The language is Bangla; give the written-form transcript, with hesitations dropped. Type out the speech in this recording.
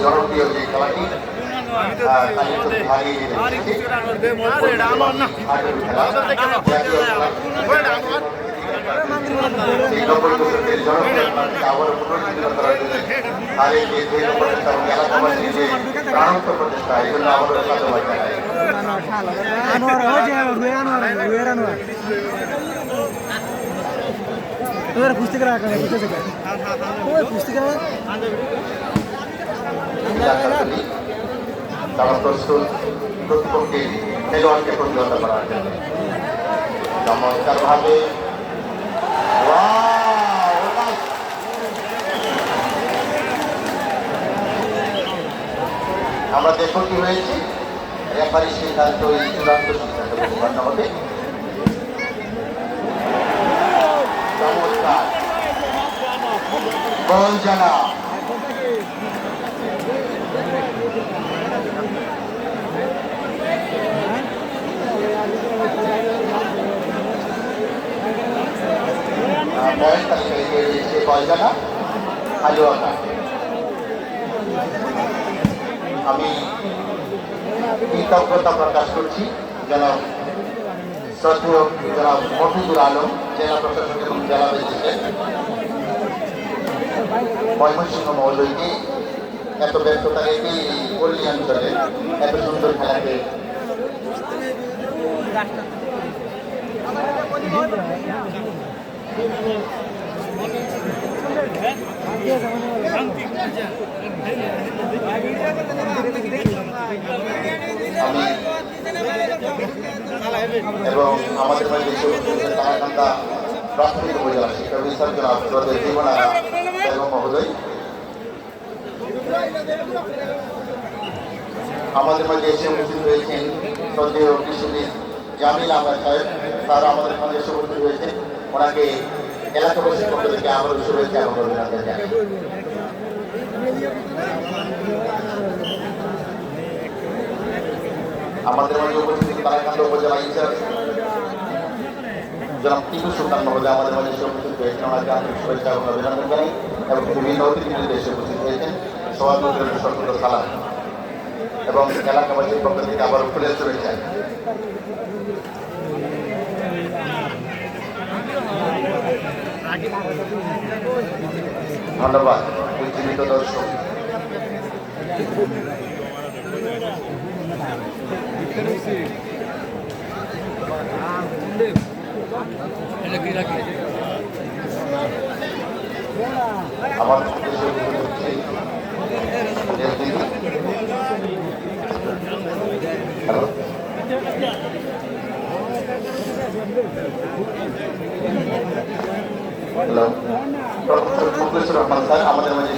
জনপ্রিয় যে খেলাটি প্রচেষ্টা এই জন্য আবারও সাধুবাদ জানাই। তারা প্রস্তুত প্রতিপক্ষের খেলোয়াড়কে প্রতিহত করার জন্য চমৎকারভাবে আমরা দেখো কি হয়েছে। রেফারির সিদ্ধান্ত চূড়ান্ত সিদ্ধান্ত গ্রহণ হবে। চমৎকার গোল জানা পয়েন্ট তালিকায় এগিয়ে দিয়েছে বলজানা হালুয়াকা। আমি কৃতজ্ঞতা প্রকাশ করছি জনাব শ্রদ্ধেয় জনাব মফিজুল আলম, জেলা প্রশাসক এবং জেলা ম্যাজিস্ট্রেট ময়মনসিংহ মহোদয়কে এত ব্যস্ততা রেখে এই পল্লী অঞ্চলে এত সুন্দর খেলাকে এবং আমাদের মাঝে কালাকান্দা প্রাথমিক উপজেলা শিক্ষা অফিসার জনাব জীবনারা মহোদয়, আমাদের মাঝে এসে উপস্থিত হয়েছেন শ্রদ্ধেয় কৃষিবিদ জামিল আহমেদ সাহেব, তারা আমাদের মাঝে এসে উপস্থিত হয়েছেন। ওনাকে এলাকাবাসীর পক্ষ থেকে আবারও শুভেচ্ছা এবং অভিনন্দন জানাই। আমাদের মাঝে উপস্থিত কালাকান্দা উপজেলা ইনচার্জ জনাব টিপু সুলতান মহোদয় আমাদের মাঝে এসে উপস্থিত হয়েছেন। ওনাকে আন্তরিক শুভেচ্ছা এবং অভিনন্দন জানাই এবং বিভিন্ন অতিথিবৃন্দ এসে উপস্থিত হয়েছেন। সভাপতির সশস্ত্র সালাম এবং এলাকাবাসীর পক্ষ থেকে আবার ফুলের শুভেচ্ছা। ধন্যবাদ উজ্জীবিত দর্শক। আমার hello, professor Mukhlisur Rahman sir আমাদের মাঝে